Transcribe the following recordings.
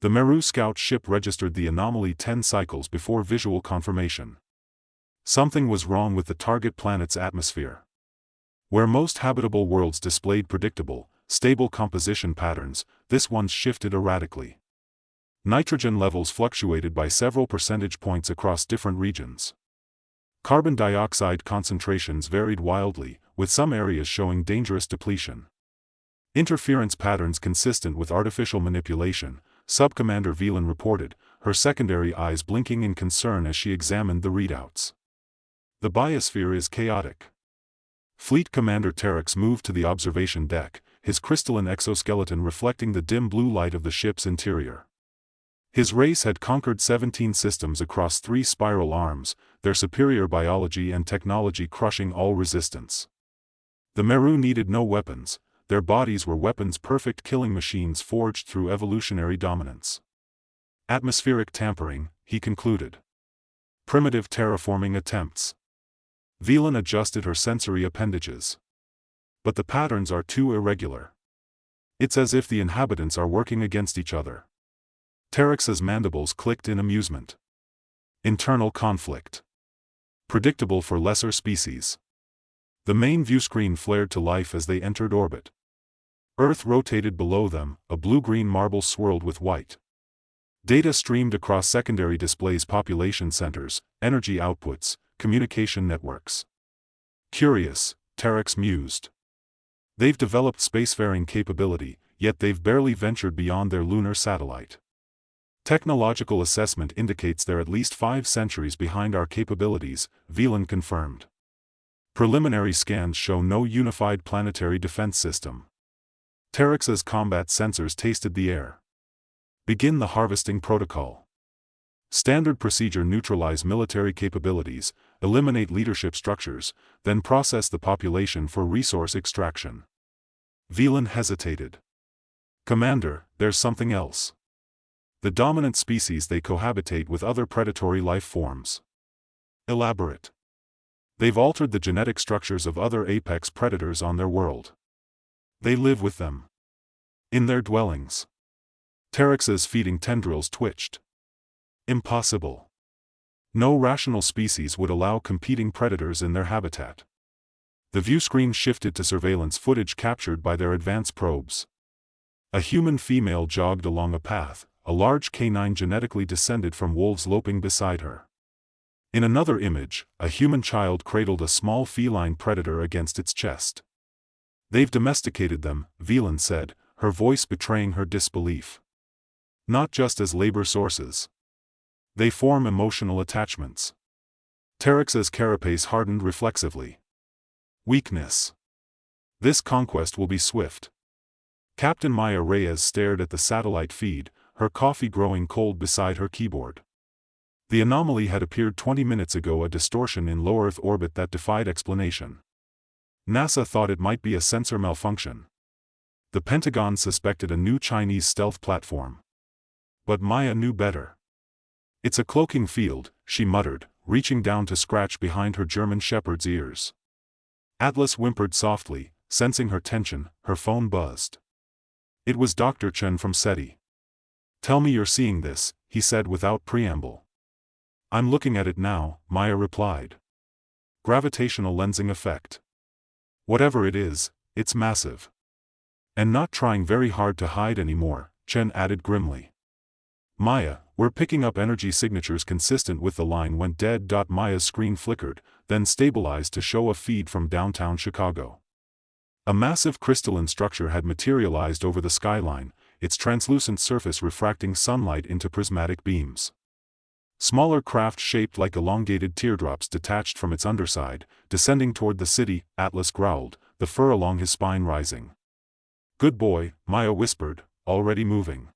The Meru scout ship registered the anomaly 10 cycles before visual confirmation. Something was wrong with the target planet's atmosphere. Where most habitable worlds displayed predictable, stable composition patterns, this one shifted erratically. Nitrogen levels fluctuated by several percentage points across different regions. Carbon dioxide concentrations varied wildly, with some areas showing dangerous depletion. Interference patterns consistent with artificial manipulation, Subcommander Velan reported, her secondary eyes blinking in concern as she examined the readouts. The biosphere is chaotic. Fleet Commander Terex moved to the observation deck, his crystalline exoskeleton reflecting the dim blue light of the ship's interior. His race had conquered 17 systems across 3 spiral arms, their superior biology and technology crushing all resistance. The Meru needed no weapons, their bodies were weapons-perfect killing machines forged through evolutionary dominance. Atmospheric tampering, he concluded. Primitive terraforming attempts. Velan adjusted her sensory appendages. But the patterns are too irregular. It's as if the inhabitants are working against each other. Terex's mandibles clicked in amusement. Internal conflict. Predictable for lesser species. The main viewscreen flared to life as they entered orbit. Earth rotated below them, a blue-green marble swirled with white. Data streamed across secondary displays, population centers, energy outputs, communication networks. Curious, Terex mused. They've developed spacefaring capability, yet they've barely ventured beyond their lunar satellite. Technological assessment indicates they're at least 5 centuries behind our capabilities, Velan confirmed. Preliminary scans show no unified planetary defense system. Terex's combat sensors tasted the air. Begin the harvesting protocol. Standard procedure: neutralize military capabilities, eliminate leadership structures, then process the population for resource extraction. Velan hesitated. Commander, there's something else. The dominant species, they cohabitate with other predatory life forms. Elaborate. They've altered the genetic structures of other apex predators on their world. They live with them. In their dwellings. Terex's feeding tendrils twitched. Impossible. No rational species would allow competing predators in their habitat. The viewscreen shifted to surveillance footage captured by their advanced probes. A human female jogged along a path, a large canine genetically descended from wolves loping beside her. In another image, a human child cradled a small feline predator against its chest. They've domesticated them, Velan said, her voice betraying her disbelief. Not just as labor sources. They form emotional attachments. Terex's carapace hardened reflexively. Weakness. This conquest will be swift. Captain Maya Reyes stared at the satellite feed, her coffee growing cold beside her keyboard. The anomaly had appeared 20 minutes ago, a distortion in low Earth orbit that defied explanation. NASA thought it might be a sensor malfunction. The Pentagon suspected a new Chinese stealth platform. But Maya knew better. It's a cloaking field, she muttered, reaching down to scratch behind her German shepherd's ears. Atlas whimpered softly, sensing her tension, her phone buzzed. It was Dr. Chen from SETI. Tell me you're seeing this, he said without preamble. I'm looking at it now, Maya replied. Gravitational lensing effect. Whatever it is, it's massive. And not trying very hard to hide anymore, Chen added grimly. Maya, we're picking up energy signatures consistent with the line went dead. Maya's screen flickered, then stabilized to show a feed from downtown Chicago. A massive crystalline structure had materialized over the skyline, its translucent surface refracting sunlight into prismatic beams. Smaller craft shaped like elongated teardrops detached from its underside, descending toward the city, Atlas growled, the fur along his spine rising. Good boy, Maya whispered, already moving.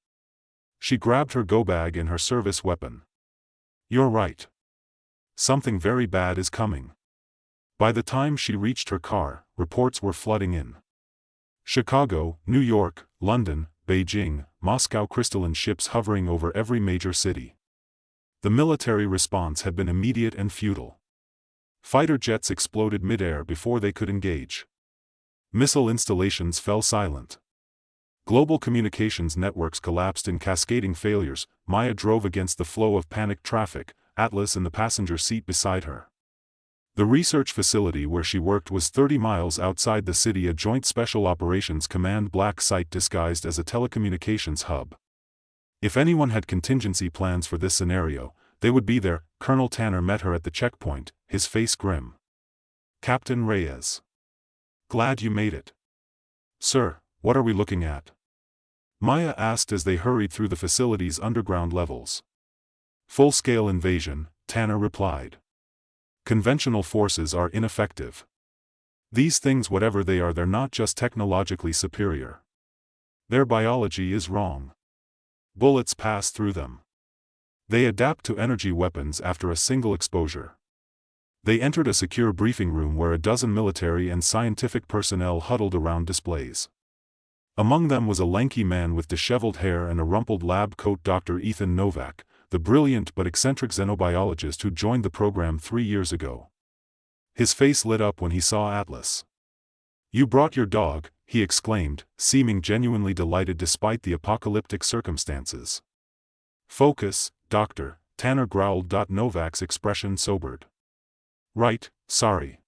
She grabbed her go-bag and her service weapon. You're right. Something very bad is coming. By the time she reached her car, reports were flooding in. Chicago, New York, London, Beijing, Moscow, crystalline ships hovering over every major city. The military response had been immediate and futile. Fighter jets exploded mid-air before they could engage. Missile installations fell silent. Global communications networks collapsed in cascading failures. Maya drove against the flow of panicked traffic, Atlas in the passenger seat beside her. The research facility where she worked was 30 miles outside the city, a joint special operations command black site disguised as a telecommunications hub. If anyone had contingency plans for this scenario, they would be there. Colonel Tanner met her at the checkpoint, his face grim. Captain Reyes. Glad you made it. Sir, what are we looking at? Maya asked as they hurried through the facility's underground levels. Full-scale invasion, Tanner replied. Conventional forces are ineffective. These things, whatever they are, they're not just technologically superior. Their biology is wrong. Bullets pass through them. They adapt to energy weapons after a single exposure. They entered a secure briefing room where a dozen military and scientific personnel huddled around displays. Among them was a lanky man with disheveled hair and a rumpled lab coat, Dr. Ethan Novak, the brilliant but eccentric xenobiologist who joined the program 3 years ago. His face lit up when he saw Atlas. "You brought your dog," he exclaimed, seeming genuinely delighted despite the apocalyptic circumstances. "Focus, Doctor," Tanner growled. Novak's expression sobered. "Right, sorry.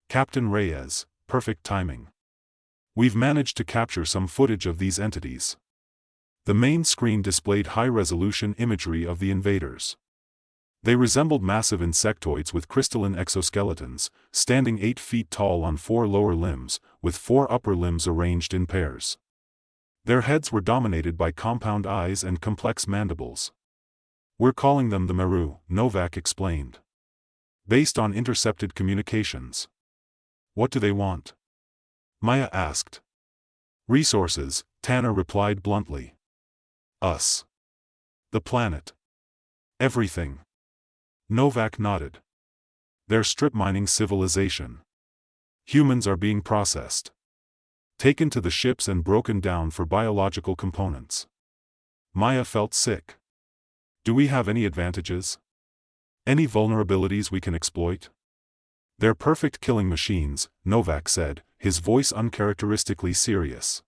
Captain Reyes, perfect timing. We've managed to capture some footage of these entities." The main screen displayed high-resolution imagery of the invaders. They resembled massive insectoids with crystalline exoskeletons, standing 8 feet tall on 4 lower limbs, with 4 upper limbs arranged in pairs. Their heads were dominated by compound eyes and complex mandibles. "We're calling them the Meru," Novak explained. "Based on intercepted communications." "What do they want?" Maya asked. "Resources," Tanner replied bluntly. "Us. The planet. Everything." Novak nodded. "They're strip mining civilization. Humans are being processed. Taken to the ships and broken down for biological components." Maya felt sick. "Do we have any advantages? Any vulnerabilities we can exploit?" "They're perfect killing machines," Novak said, his voice uncharacteristically serious.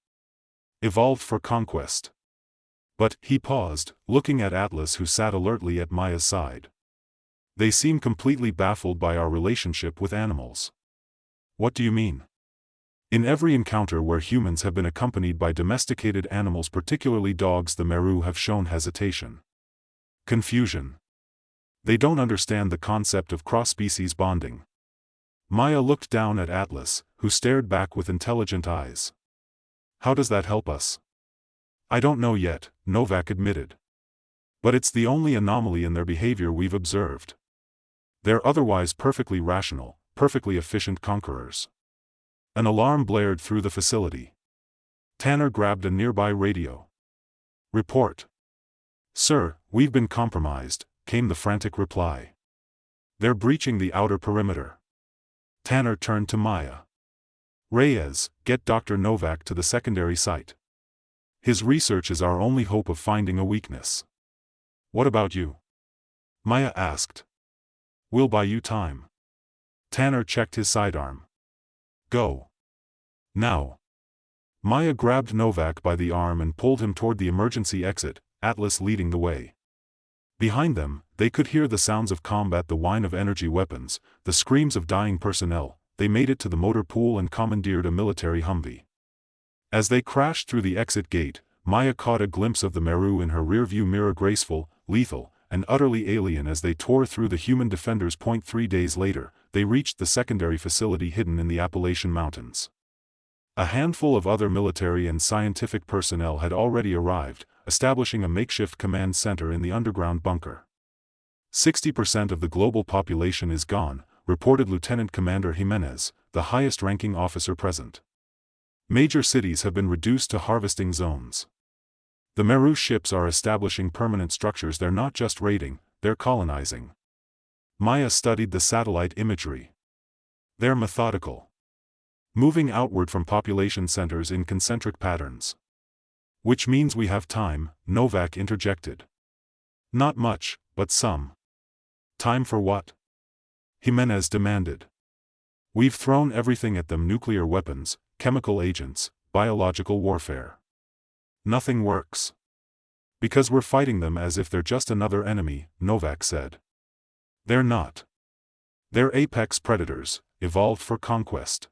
"Evolved for conquest." "But," he paused, looking at Atlas who sat alertly at Maya's side. "They seem completely baffled by our relationship with animals." "What do you mean?" "In every encounter where humans have been accompanied by domesticated animals, particularly dogs, the Meru have shown hesitation. Confusion. They don't understand the concept of cross-species bonding." Maya looked down at Atlas, who stared back with intelligent eyes. "How does that help us?" "I don't know yet," Novak admitted. "But it's the only anomaly in their behavior we've observed. They're otherwise perfectly rational, perfectly efficient conquerors." An alarm blared through the facility. Tanner grabbed a nearby radio. "Report." "Sir, we've been compromised," came the frantic reply. "They're breaching the outer perimeter." Tanner turned to Maya. "Reyes, get Dr. Novak to the secondary site. His research is our only hope of finding a weakness." "What about you?" Maya asked. "We'll buy you time." Tanner checked his sidearm. "Go. Now." Maya grabbed Novak by the arm and pulled him toward the emergency exit, Atlas leading the way. Behind them, they could hear the sounds of combat, the whine of energy weapons, the screams of dying personnel. They made it to the motor pool and commandeered a military Humvee. As they crashed through the exit gate, Maya caught a glimpse of the Meru in her rearview mirror, graceful, lethal, and utterly alien as they tore through the human defenders. 3 days later, they reached the secondary facility hidden in the Appalachian Mountains. A handful of other military and scientific personnel had already arrived, establishing a makeshift command center in the underground bunker. 60% of the global population is gone, reported Lieutenant Commander Jimenez, the highest-ranking officer present. Major cities have been reduced to harvesting zones. The Meru ships are establishing permanent structures. They're not just raiding, they're colonizing. Maya studied the satellite imagery. They're methodical. Moving outward from population centers in concentric patterns. "Which means we have time," Novak interjected. "Not much, but some." "Time for what?" Jimenez demanded. "We've thrown everything at them: nuclear weapons, chemical agents, biological warfare. Nothing works. Because we're fighting them as if they're just another enemy, Novak said. They're not. They're apex predators, evolved for conquest.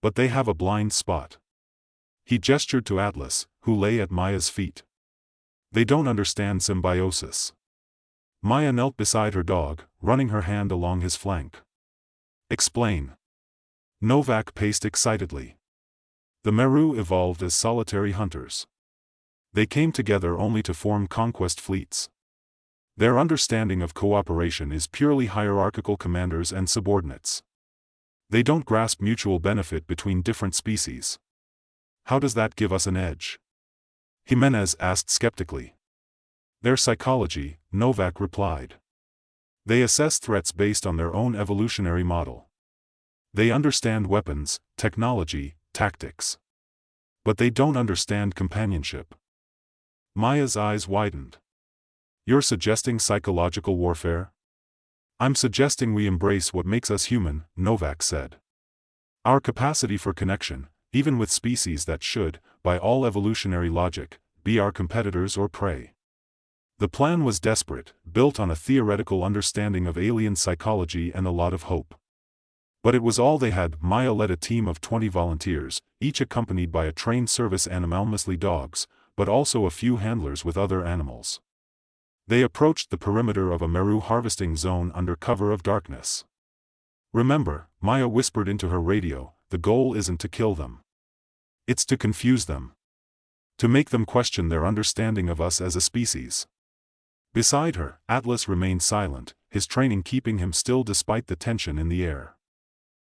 But they have a blind spot. He gestured to Atlas, who lay at Maya's feet. They don't understand symbiosis. Maya knelt beside her dog, running her hand along his flank. Explain. Novak paced excitedly. The Meru evolved as solitary hunters. They came together only to form conquest fleets. Their understanding of cooperation is purely hierarchical commanders and subordinates. They don't grasp mutual benefit between different species. How does that give us an edge? Jimenez asked skeptically. Their psychology, Novak replied. They assess threats based on their own evolutionary model. They understand weapons, technology, tactics. But they don't understand companionship. Maya's eyes widened. You're suggesting psychological warfare? I'm suggesting we embrace what makes us human, Novak said. Our capacity for connection, even with species that should, by all evolutionary logic, be our competitors or prey. The plan was desperate, built on a theoretical understanding of alien psychology and a lot of hope. But it was all they had. Maya led a team of 20 volunteers, each accompanied by a trained service animal, mostly dogs, but also a few handlers with other animals. They approached the perimeter of a Meru harvesting zone under cover of darkness. Remember, Maya whispered into her radio, the goal isn't to kill them. It's to confuse them. To make them question their understanding of us as a species. Beside her, Atlas remained silent, his training keeping him still despite the tension in the air.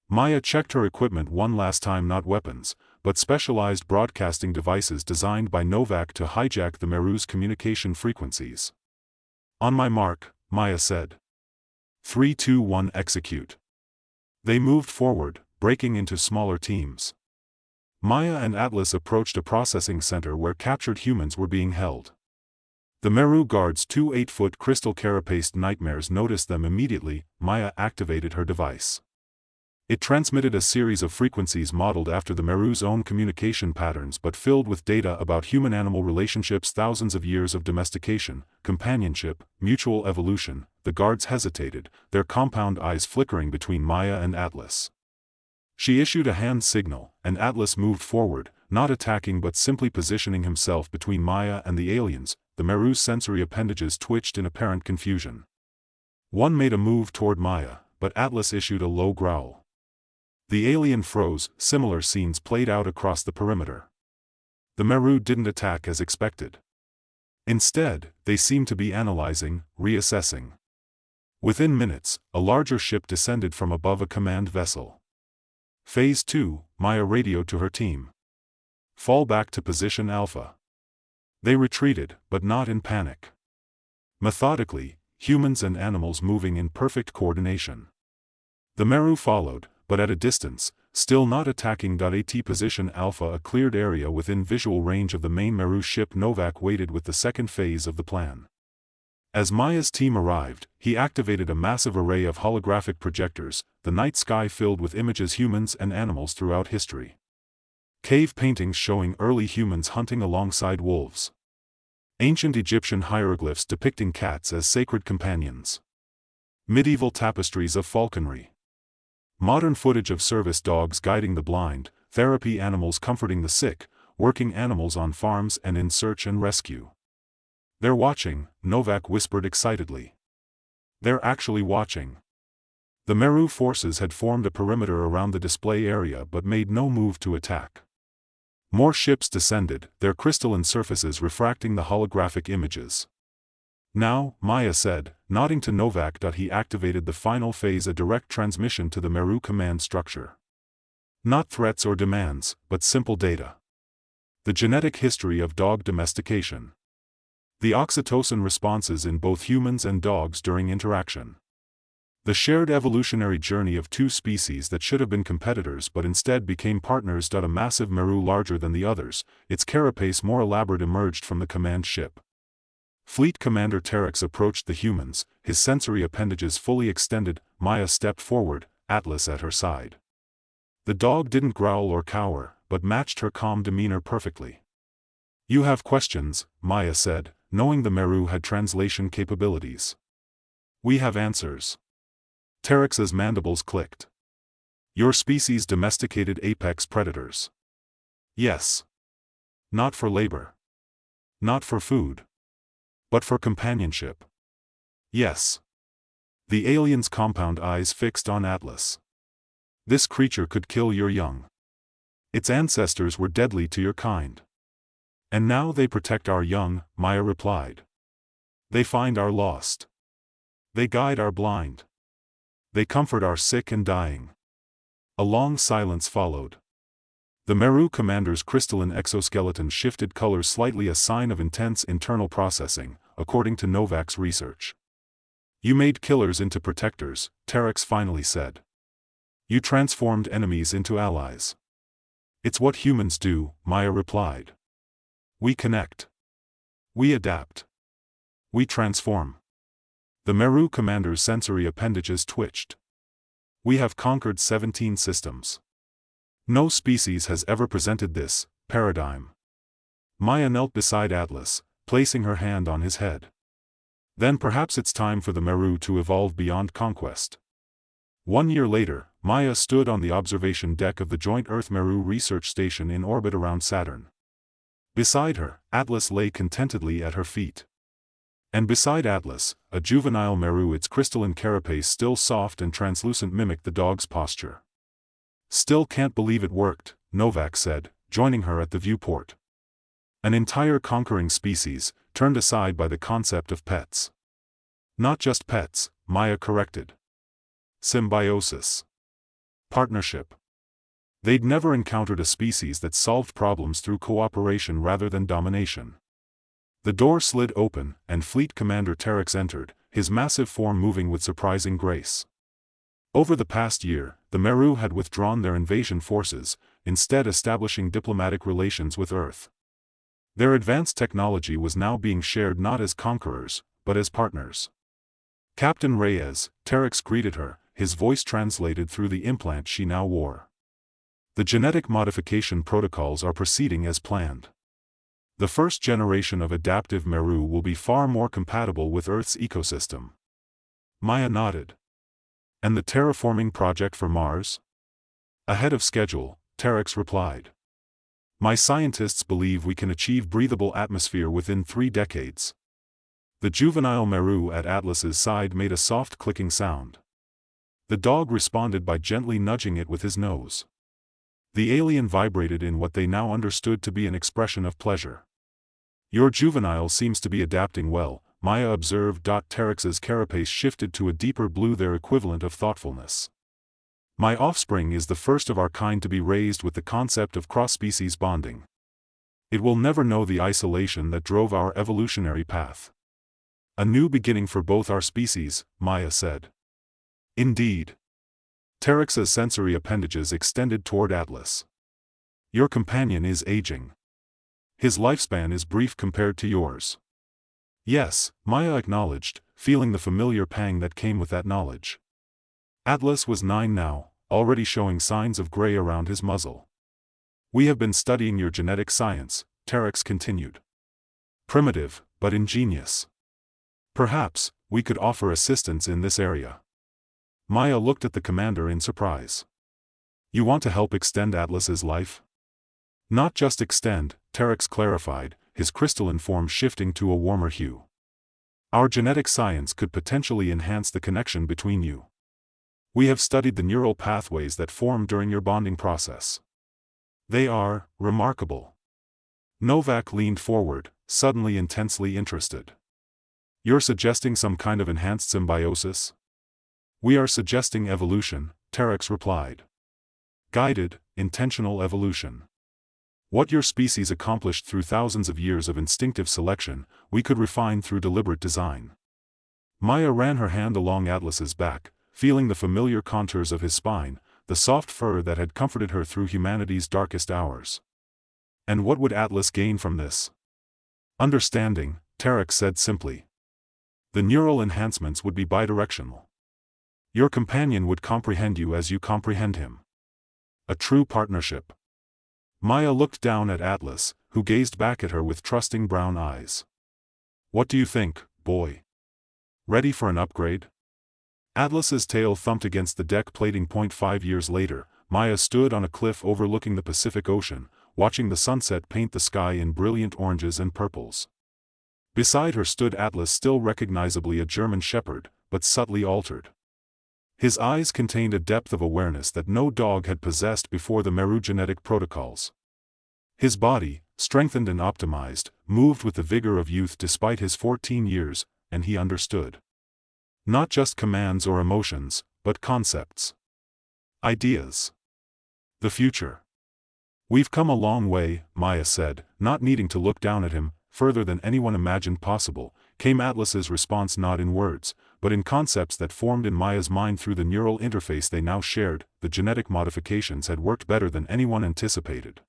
Maya checked her equipment one last time, not weapons, but specialized broadcasting devices designed by Novak to hijack the Meru's communication frequencies. On my mark, Maya said. 3, 2, 1, execute. They moved forward, breaking into smaller teams. Maya and Atlas approached a processing center where captured humans were being held. The Meru guards, 2 8-foot crystal carapaced nightmares, noticed them immediately. Maya activated her device. It transmitted a series of frequencies modeled after the Meru's own communication patterns but filled with data about human-animal relationships, thousands of years of domestication, companionship, mutual evolution. The guards hesitated, their compound eyes flickering between Maya and Atlas. She issued a hand signal, and Atlas moved forward, not attacking but simply positioning himself between Maya and the aliens. The Meru's sensory appendages twitched in apparent confusion. One made a move toward Maya, but Atlas issued a low growl. The alien froze. Similar scenes played out across the perimeter. The Meru didn't attack as expected. Instead, they seemed to be analyzing, reassessing. Within minutes, a larger ship descended from above a command vessel. Phase 2, Maya radioed to her team. Fall back to position Alpha. They retreated, but not in panic. Methodically, humans and animals moving in perfect coordination. The Meru followed, but at a distance, still not attacking. At position Alpha, a cleared area within visual range of the main Meru ship. Novak waited with the second phase of the plan. As Maya's team arrived, he activated a massive array of holographic projectors, the night sky filled with images, humans and animals throughout history. Cave paintings showing early humans hunting alongside wolves. Ancient Egyptian hieroglyphs depicting cats as sacred companions. Medieval tapestries of falconry. Modern footage of service dogs guiding the blind, therapy animals comforting the sick, working animals on farms and in search and rescue. They're watching, Novak whispered excitedly. They're actually watching. The Meru forces had formed a perimeter around the display area but made no move to attack. More ships descended, their crystalline surfaces refracting the holographic images. Now, Maya said, nodding to Novak. He activated the final phase, a direct transmission to the Meru command structure. Not threats or demands, but simple data. The genetic history of dog domestication. The oxytocin responses in both humans and dogs during interaction. The shared evolutionary journey of two species that should have been competitors but instead became partners. A massive Meru larger than the others, its carapace more elaborate, emerged from the command ship. Fleet Commander Terex approached the humans, his sensory appendages fully extended. Maya stepped forward, Atlas at her side. The dog didn't growl or cower, but matched her calm demeanor perfectly. You have questions, Maya said, knowing the Meru had translation capabilities. We have answers. Teryx's mandibles clicked. Your species domesticated apex predators. Yes. Not for labor. Not for food. But for companionship. Yes. The alien's compound eyes fixed on Atlas. This creature could kill your young. Its ancestors were deadly to your kind. And now they protect our young, Maya replied. They find our lost. They guide our blind. They comfort our sick and dying. A long silence followed. The Meru commander's crystalline exoskeleton shifted colors slightly, a sign of intense internal processing, according to Novak's research. You made killers into protectors, Teryx finally said. You transformed enemies into allies. It's what humans do, Maya replied. We connect. We adapt. We transform. The Meru commander's sensory appendages twitched. We have conquered 17 systems. No species has ever presented this paradigm. Maya knelt beside Atlas, placing her hand on his head. Then perhaps it's time for the Meru to evolve beyond conquest. 1 year later, Maya stood on the observation deck of the joint Earth-Meru research station in orbit around Saturn. Beside her, Atlas lay contentedly at her feet. And beside Atlas, a juvenile Meru, its crystalline carapace still soft and translucent, mimicked the dog's posture. Still can't believe it worked, Novak said, joining her at the viewport. An entire conquering species, turned aside by the concept of pets. Not just pets, Maya corrected. Symbiosis. Partnership. They'd never encountered a species that solved problems through cooperation rather than domination. The door slid open, and Fleet Commander Teryx entered, his massive form moving with surprising grace. Over the past year, the Meru had withdrawn their invasion forces, instead establishing diplomatic relations with Earth. Their advanced technology was now being shared not as conquerors, but as partners. Captain Reyes, Teryx greeted her, his voice translated through the implant she now wore. The genetic modification protocols are proceeding as planned. The first generation of adaptive Meru will be far more compatible with Earth's ecosystem. Maya nodded. And the terraforming project for Mars? Ahead of schedule, Teryx replied. My scientists believe we can achieve breathable atmosphere within 3 decades. The juvenile Meru at Atlas's side made a soft clicking sound. The dog responded by gently nudging it with his nose. The alien vibrated in what they now understood to be an expression of pleasure. Your juvenile seems to be adapting well, Maya observed. Teryx's carapace shifted to a deeper blue, their equivalent of thoughtfulness. My offspring is the first of our kind to be raised with the concept of cross-species bonding. It will never know the isolation that drove our evolutionary path. A new beginning for both our species, Maya said. Indeed. Teryx's sensory appendages extended toward Atlas. Your companion is aging. His lifespan is brief compared to yours. Yes, Maya acknowledged, feeling the familiar pang that came with that knowledge. Atlas was 9 now, already showing signs of gray around his muzzle. We have been studying your genetic science, Teryx continued. Primitive, but ingenious. Perhaps, we could offer assistance in this area. Maya looked at the commander in surprise. You want to help extend Atlas's life? Not just extend, Teryx clarified, his crystalline form shifting to a warmer hue. Our genetic science could potentially enhance the connection between you. We have studied the neural pathways that form during your bonding process. They are remarkable. Novak leaned forward, suddenly intensely interested. You're suggesting some kind of enhanced symbiosis? We are suggesting evolution, Teryx replied. Guided, intentional evolution. What your species accomplished through thousands of years of instinctive selection, we could refine through deliberate design. Maya ran her hand along Atlas's back, feeling the familiar contours of his spine, the soft fur that had comforted her through humanity's darkest hours. And what would Atlas gain from this? Understanding, Teryx said simply. The neural enhancements would be bidirectional. Your companion would comprehend you as you comprehend him. A true partnership. Maya looked down at Atlas, who gazed back at her with trusting brown eyes. "What do you think, boy? Ready for an upgrade?" Atlas's tail thumped against the deck plating. 5 years later, Maya stood on a cliff overlooking the Pacific Ocean, watching the sunset paint the sky in brilliant oranges and purples. Beside her stood Atlas, still recognizably a German shepherd, but subtly altered. His eyes contained a depth of awareness that no dog had possessed before the Meru genetic protocols. His body, strengthened and optimized, moved with the vigor of youth despite his 14 years, and he understood. Not just commands or emotions, but concepts. Ideas. The future. "We've come a long way," Maya said, not needing to look down at him. "Further than anyone imagined possible," came Atlas's response, not in words, but in concepts that formed in Maya's mind through the neural interface they now shared. The genetic modifications had worked better than anyone anticipated.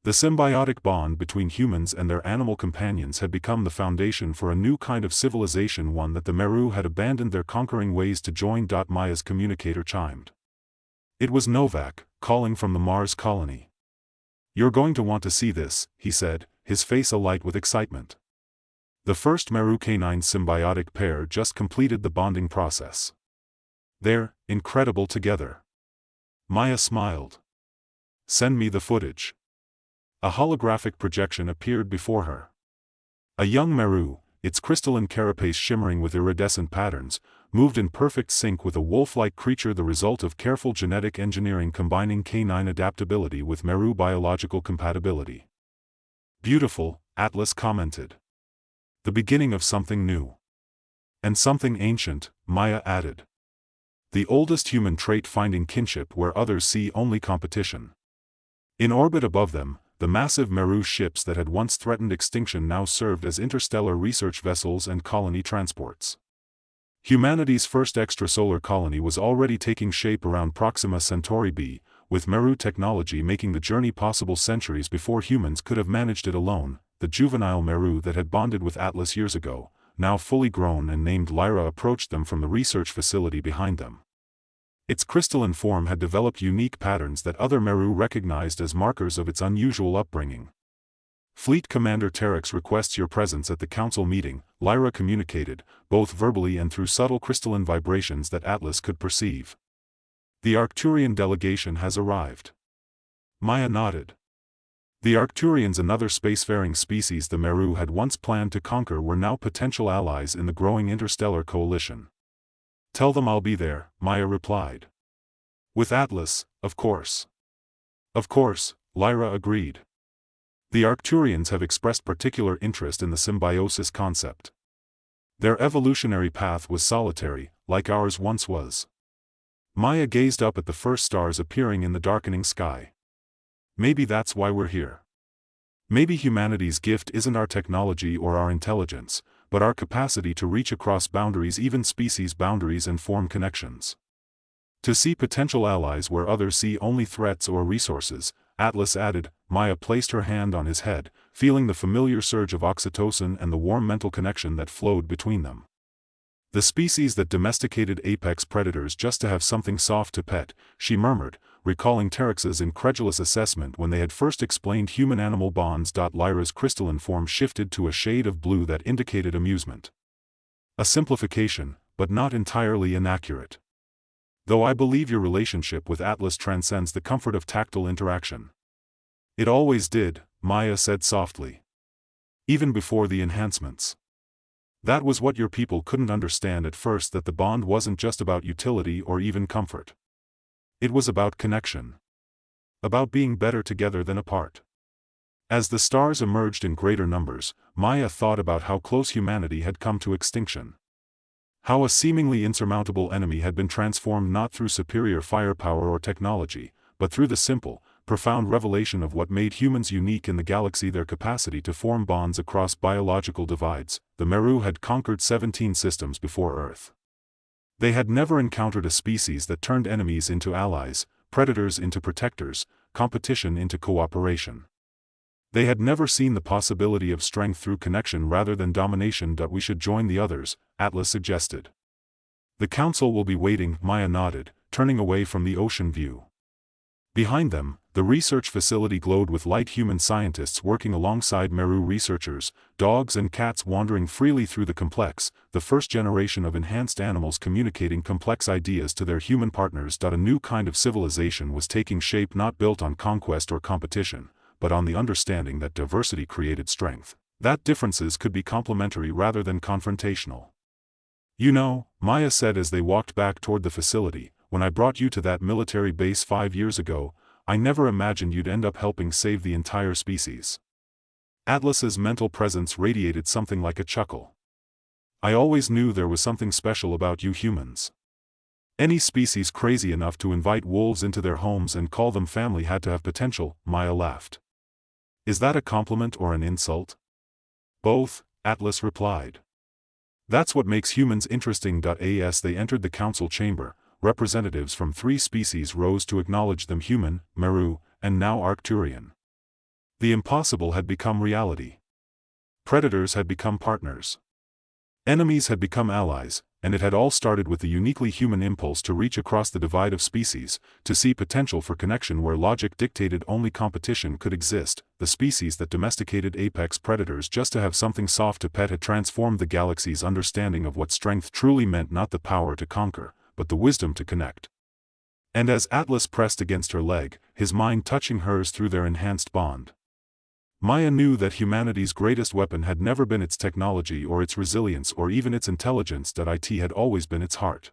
The symbiotic bond between humans and their animal companions had become the foundation for a new kind of civilization, one that the Meru had abandoned their conquering ways to join. Maya's communicator chimed. It was Novak, calling from the Mars colony. "You're going to want to see this," he said, his face alight with excitement. The first Meru canine symbiotic pair just completed the bonding process. "They're incredible together." Maya smiled. "Send me the footage." A holographic projection appeared before her. A young Meru, its crystalline carapace shimmering with iridescent patterns, moved in perfect sync with a wolf-like creature, the result of careful genetic engineering combining canine adaptability with Meru biological compatibility. "Beautiful," Atlas commented. "The beginning of something new." "And something ancient," Maya added. "The oldest human trait, finding kinship where others see only competition." In orbit above them, the massive Meru ships that had once threatened extinction now served as interstellar research vessels and colony transports. Humanity's first extrasolar colony was already taking shape around Proxima Centauri b, with Meru technology making the journey possible centuries before humans could have managed it alone. The juvenile Meru that had bonded with Atlas years ago, now fully grown and named Lyra, approached them from the research facility behind them. Its crystalline form had developed unique patterns that other Meru recognized as markers of its unusual upbringing. "Fleet Commander Terex requests your presence at the council meeting," Lyra communicated, both verbally and through subtle crystalline vibrations that Atlas could perceive. "The Arcturian delegation has arrived." Maya nodded. The Arcturians, another spacefaring species the Meru had once planned to conquer, were now potential allies in the growing interstellar coalition. "Tell them I'll be there," Maya replied. "With Atlas, of course." "Of course," Lyra agreed. The Arcturians have expressed particular interest in the symbiosis concept. Their evolutionary path was solitary, like ours once was. Maya gazed up at the first stars appearing in the darkening sky. "Maybe that's why we're here. Maybe humanity's gift isn't our technology or our intelligence, but our capacity to reach across boundaries, even species boundaries, and form connections. To see potential allies where others see only threats or resources," Atlas added. Maya placed her hand on his head, feeling the familiar surge of oxytocin and the warm mental connection that flowed between them. "The species that domesticated apex predators just to have something soft to pet," she murmured, recalling Terex's incredulous assessment when they had first explained human-animal bonds. Lyra's crystalline form shifted to a shade of blue that indicated amusement. "A simplification, but not entirely inaccurate. Though I believe your relationship with Atlas transcends the comfort of tactile interaction." "It always did," Maya said softly. "Even before the enhancements. That was what your people couldn't understand at first, that the bond wasn't just about utility or even comfort. It was about connection. About being better together than apart." As the stars emerged in greater numbers, Maya thought about how close humanity had come to extinction. How a seemingly insurmountable enemy had been transformed not through superior firepower or technology, but through the simple, profound revelation of what made humans unique in the galaxy: their capacity to form bonds across biological divides. The Meru had conquered 17 systems before Earth. They had never encountered a species that turned enemies into allies, predators into protectors, competition into cooperation. They had never seen the possibility of strength through connection rather than domination. "We should join the others," Atlas suggested. "The council will be waiting," Maya nodded, turning away from the ocean view. Behind them, the research facility glowed with light. Human scientists working alongside Meru researchers, dogs and cats wandering freely through the complex, the first generation of enhanced animals communicating complex ideas to their human partners. A new kind of civilization was taking shape, not built on conquest or competition, but on the understanding that diversity created strength, that differences could be complementary rather than confrontational. You know, Maya said as they walked back toward the facility, when I brought you to that military base 5 years ago, I never imagined you'd end up helping save the entire species. Atlas's mental presence radiated something like a chuckle. I always knew there was something special about you humans. Any species crazy enough to invite wolves into their homes and call them family had to have potential. Maya laughed. Is that a compliment or an insult? Both, Atlas replied. That's what makes humans interesting. As they entered the council chamber, representatives from 3 species rose to acknowledge them: human, Meru, and now Arcturian. The impossible had become reality. Predators had become partners. Enemies had become allies, and it had all started with the uniquely human impulse to reach across the divide of species, to see potential for connection where logic dictated only competition could exist. The species that domesticated apex predators just to have something soft to pet had transformed the galaxy's understanding of what strength truly meant: not the power to conquer, but the wisdom to connect. And as Atlas pressed against her leg, his mind touching hers through their enhanced bond, Maya knew that humanity's greatest weapon had never been its technology or its resilience or even its intelligence. It had always been its heart.